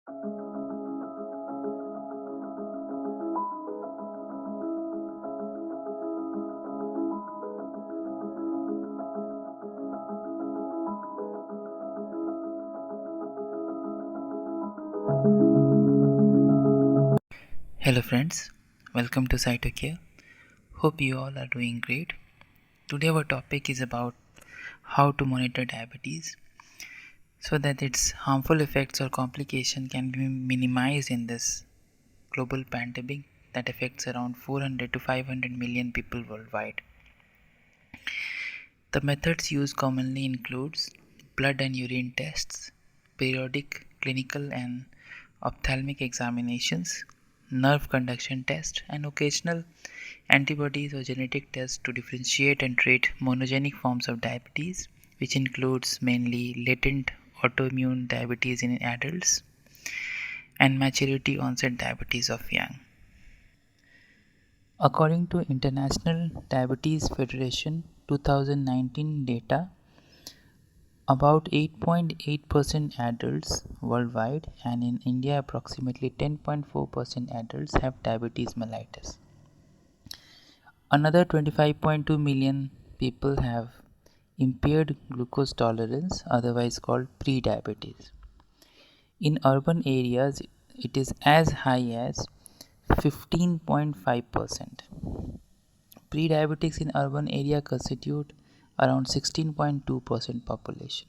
Hello friends, welcome to Cytocare. Hope you all are doing great. Today our topic is about how to monitor diabetes so that its harmful effects or complication can be minimized in this global pandemic that affects around 400 to 500 million people worldwide. The methods used commonly includes blood and urine tests, periodic clinical and ophthalmic examinations, nerve conduction test, and occasional antibodies or genetic tests to differentiate and treat monogenic forms of diabetes, which includes mainly latent autoimmune diabetes in adults and maturity onset diabetes of young. According to International Diabetes Federation 2019 data, about 8.8% adults worldwide and in India approximately 10.4% adults have diabetes mellitus. Another 25.2 million people have impaired glucose tolerance, otherwise called pre-diabetes. In urban areas, it is as high as 15.5%. Pre-diabetics in urban area constitute around 16.2% population.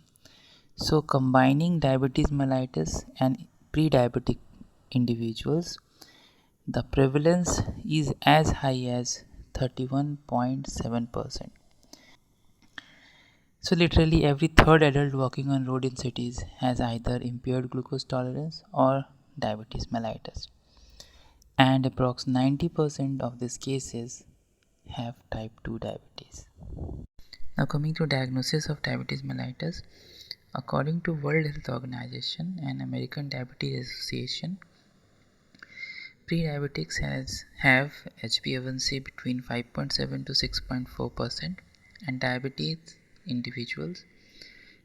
So combining diabetes mellitus and pre-diabetic individuals, the prevalence is as high as 31.7%. So literally every third adult walking on road in cities has either impaired glucose tolerance or diabetes mellitus. And approx 90% of these cases have type 2 diabetes. Now coming to diagnosis of diabetes mellitus, according to World Health Organization and American Diabetes Association, pre-diabetics have HbA1c between 5.7 to 6.4% and diabetes individuals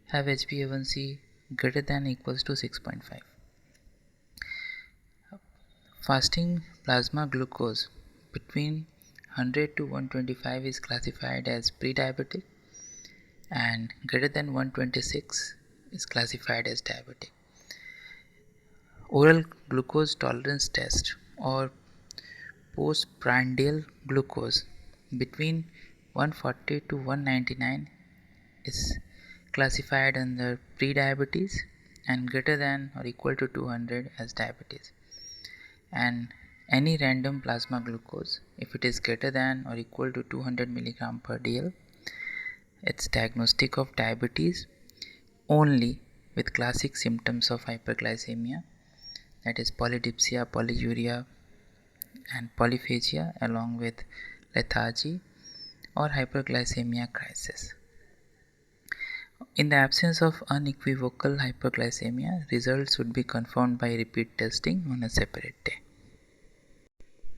have HbA1c greater than or equals to 6.5. Fasting plasma glucose between 100 to 125 is classified as pre-diabetic and greater than 126 is classified as diabetic. Oral glucose tolerance test or postprandial glucose between 140 to 199 is classified under pre-diabetes and greater than or equal to 200 as diabetes. And any random plasma glucose, if it is greater than or equal to 200 mg per dl, it's diagnostic of diabetes only with classic symptoms of hyperglycemia, that is polydipsia, polyuria, and polyphagia, along with lethargy or hyperglycemia crisis. In the absence of unequivocal hyperglycemia, results would be confirmed by repeat testing on a separate day.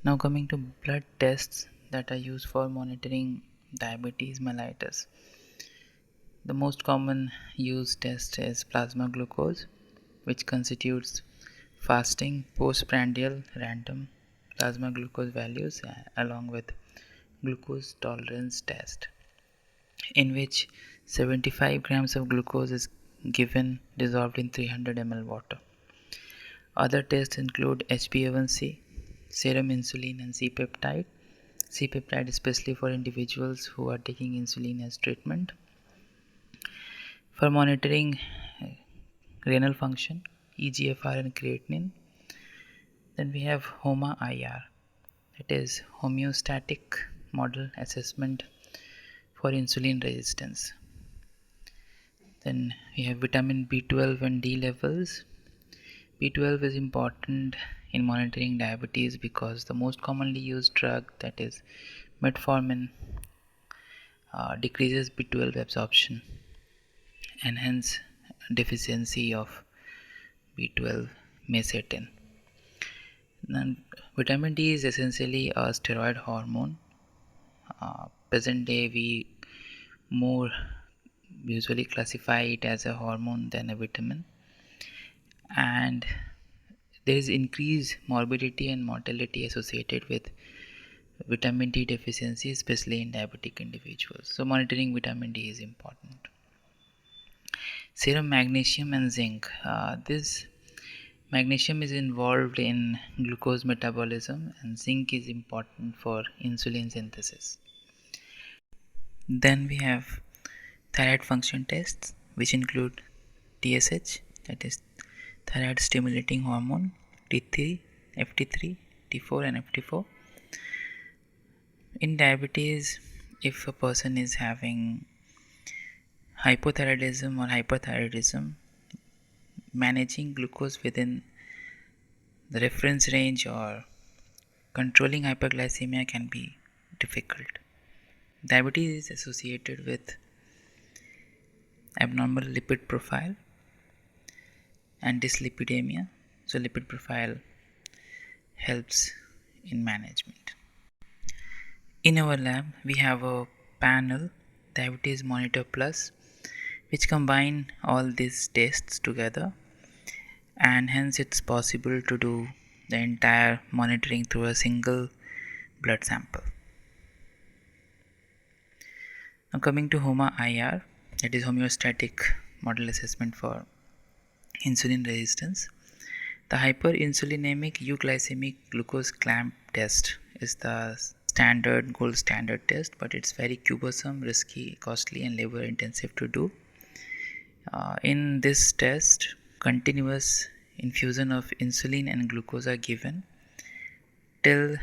Now coming to blood tests that are used for monitoring diabetes mellitus. The most common used test is plasma glucose, which constitutes fasting postprandial random plasma glucose values along with glucose tolerance test, in which 75 grams of glucose is given dissolved in 300 ml water. Other tests include HbA1c, serum insulin, and C-peptide. C-peptide especially for individuals who are taking insulin as treatment. For monitoring renal function, EGFR and creatinine. Then we have HOMA-IR, that is homeostatic model assessment for insulin resistance. Then we have vitamin B12 and D levels. B12 is important in monitoring diabetes because the most commonly used drug, that is metformin, decreases B12 absorption and hence deficiency of B12 may set in. Then vitamin D is essentially a steroid hormone. Present day we more usually classify it as a hormone than a vitamin, and There is increased morbidity and mortality associated with vitamin D deficiency, especially in diabetic individuals. So monitoring vitamin D is important. Serum magnesium and zinc. This magnesium is involved in glucose metabolism and zinc is important for insulin synthesis. Then we have thyroid function tests, which include TSH, that is thyroid stimulating hormone, T3, FT3, T4 and FT4. In diabetes, if a person is having hypothyroidism or hyperthyroidism, managing glucose within the reference range or controlling hyperglycemia can be difficult. Diabetes is associated with abnormal lipid profile and dyslipidemia. So lipid profile helps in management. In our lab, we have a panel, Diabetes Monitor Plus, which combine all these tests together, and hence it's possible to do the entire monitoring through a single blood sample. Now coming to HOMA-IR, that is homeostatic model assessment for insulin resistance. The hyperinsulinemic euglycemic glucose clamp test is the gold standard test, but it's very cumbersome, risky, costly and labor intensive to do. In this test, continuous infusion of insulin and glucose are given till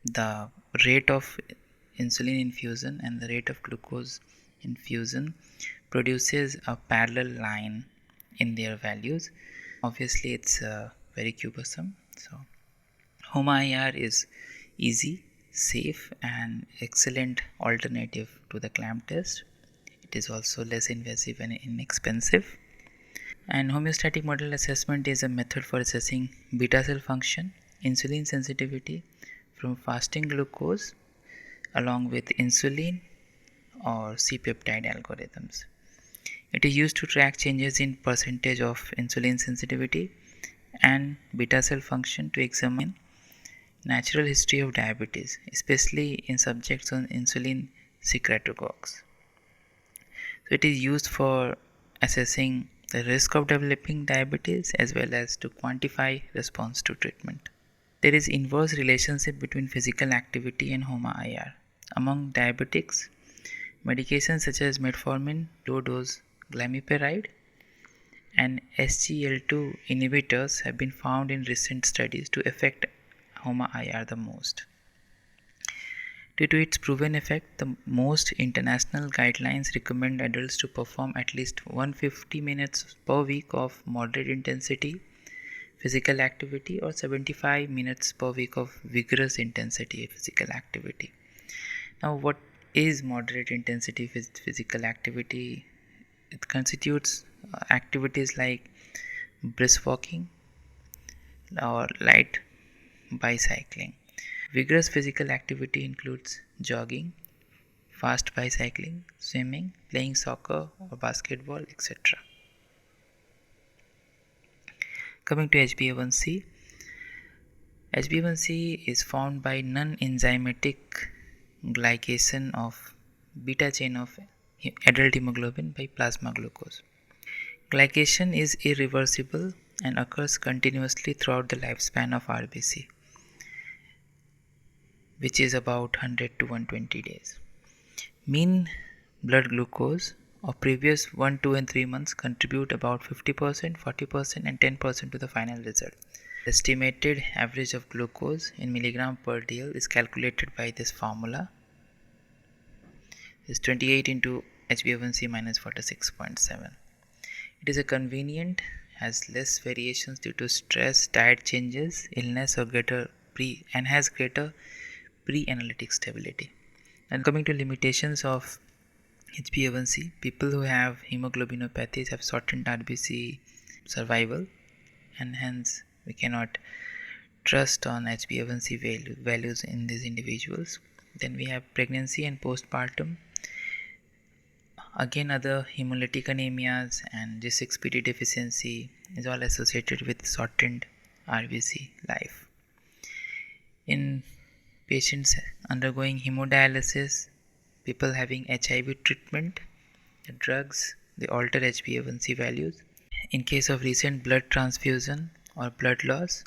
the rate of insulin infusion and the rate of glucose infusion produces a parallel line in their values. Obviously it's very cumbersome, so HOMA-IR is easy, safe and excellent alternative to the clamp test. It is also less invasive and inexpensive. And homeostatic model assessment is a method for assessing beta cell function, insulin sensitivity from fasting glucose along with insulin or C-peptide algorithms. It is used to track changes in percentage of insulin sensitivity and beta cell function to examine natural history of diabetes, especially in subjects on insulin secretagogues. So it is used for assessing the risk of developing diabetes as well as to quantify response to treatment. There is inverse relationship between physical activity and HOMA-IR. Among diabetics, medications such as metformin, low dose glimepiride, and SGLT2 inhibitors have been found in recent studies to affect HOMA-IR the most. Due to its proven effect, the most international guidelines recommend adults to perform at least 150 minutes per week of moderate intensity physical activity or 75 minutes per week of vigorous intensity physical activity. Now, what is moderate intensity physical activity? It constitutes activities like brisk walking or light bicycling. Vigorous physical activity includes jogging, fast bicycling, swimming, playing soccer or basketball, etc. Coming to HbA1c, HbA1c is formed by non-enzymatic glycation of beta chain of adult hemoglobin by plasma glucose. Glycation is irreversible and occurs continuously throughout the lifespan of RBC, which is about 100 to 120 days. Mean blood glucose of previous 1, 2 and 3 months contribute about 50%, 40% and 10% to the final result. Estimated average of glucose in milligram per dl is calculated by this formula. Is 28 into HbA1c minus 46.7. It is a convenient, has less variations due to stress, diet changes, illness or has greater pre-analytic stability. And coming to limitations of HbA1c, people who have hemoglobinopathies have shortened RBC survival and hence we cannot trust on HbA1c values in these individuals. Then we have pregnancy and postpartum. Again, other hemolytic anemias and G6PD deficiency is all associated with shortened RBC life. In patients undergoing hemodialysis, people having HIV treatment, the drugs, they alter HbA1c values. In case of recent blood transfusion or blood loss,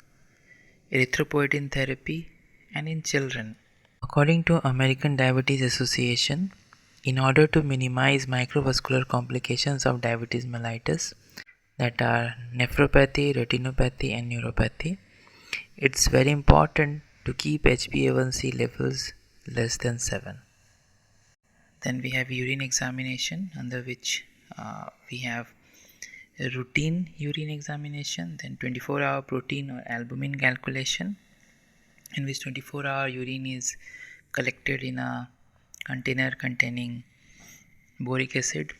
erythropoietin therapy, and in children. According to American Diabetes Association, in order to minimize microvascular complications of diabetes mellitus that are nephropathy, retinopathy, and neuropathy, it's very important to keep HbA1c levels less than 7. Then we have urine examination, under which we have a routine urine examination, then 24-hour protein or albumin calculation, in which 24-hour urine is collected in a container containing boric acid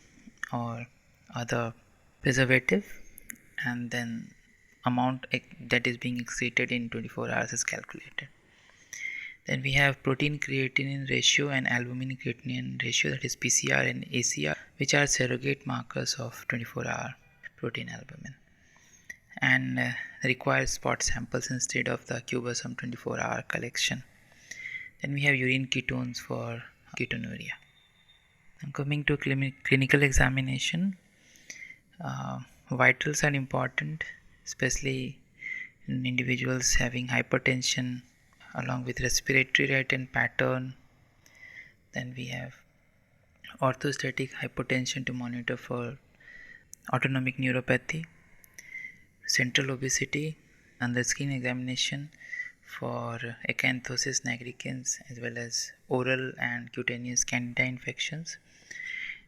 or other preservative, and then amount that is being excreted in 24 hours is calculated. Then we have protein creatinine ratio and albumin creatinine ratio, that is PCR and ACR, which are surrogate markers of 24-hour protein albumin, and require spot samples instead of the cubosome 24-hour collection. Then we have urine ketones for ketonuria. And coming to clinical examination, vitals are important, especially in individuals having hypertension along with respiratory rate and pattern. Then we have orthostatic hypotension to monitor for autonomic neuropathy, central obesity, and the skin examination for acanthosis nigricans as well as oral and cutaneous candida infections.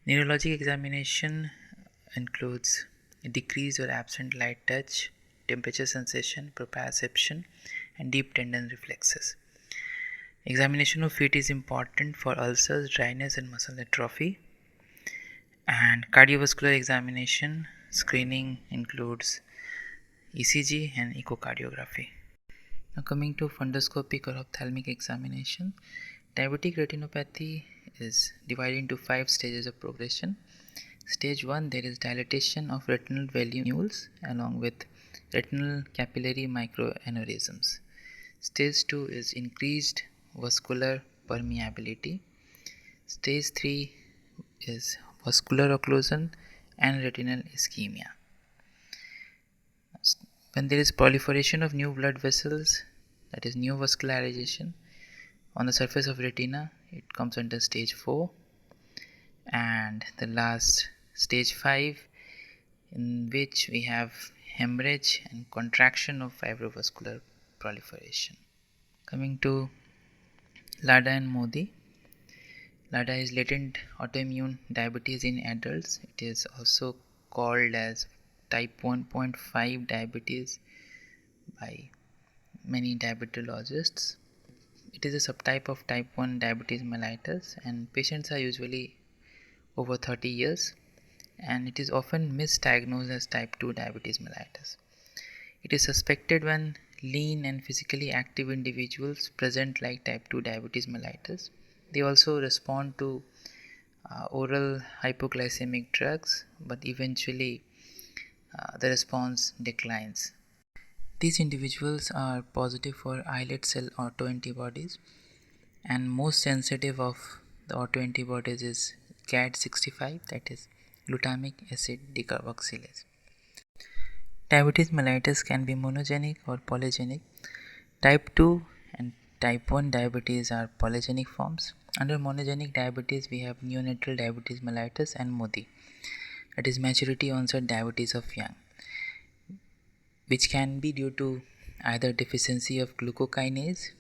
Neurologic examination includes decreased or absent light touch, temperature sensation, proprioception, and deep tendon reflexes. Examination of feet is important for ulcers, dryness, and muscle atrophy. And cardiovascular examination screening includes ECG and echocardiography. Now coming to fundoscopic or ophthalmic examination, diabetic retinopathy is divided into 5 stages of progression. Stage 1, there is dilatation of retinal venules along with retinal capillary microaneurysms. Stage 2 is increased vascular permeability. Stage 3 is vascular occlusion and retinal ischemia. When there is proliferation of new blood vessels, that is neovascularization on the surface of retina, it comes under stage 4. And the last, stage 5, in which we have hemorrhage and contraction of fibrovascular proliferation. Coming to LADA and MODI. LADA is latent autoimmune diabetes in adults. It is also called as type 1.5 diabetes by many diabetologists. It is a subtype of type 1 diabetes mellitus, and patients are usually over 30 years, and it is often misdiagnosed as type 2 diabetes mellitus. It is suspected when lean and physically active individuals present like type 2 diabetes mellitus. They also respond to oral hypoglycemic drugs, but eventually the response declines. These individuals are positive for islet cell autoantibodies, and most sensitive of the autoantibodies is GAD65, that is glutamic acid decarboxylase. Diabetes mellitus can be monogenic or polygenic. Type 2 and type 1 diabetes are polygenic forms. Under monogenic diabetes, we have neonatal diabetes mellitus and MODI, that is maturity onset diabetes of young, which can be due to either deficiency of glucokinase,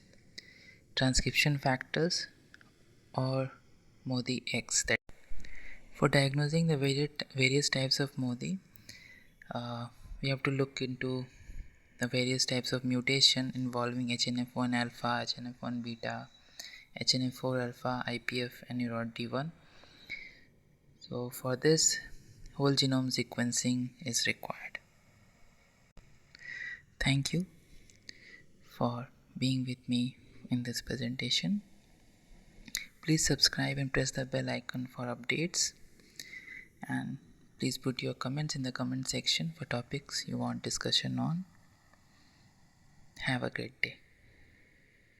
transcription factors, or MODI X. For diagnosing the various types of MODI, we have to look into the various types of mutation involving HNF1 alpha, HNF1 beta, HNF4 alpha, IPF, and URAT1. So for this, whole genome sequencing is required. Thank you for being with me in this presentation. Please subscribe and press the bell icon for updates. and please put your comments in the comment section for topics you want discussion on. Have a great day.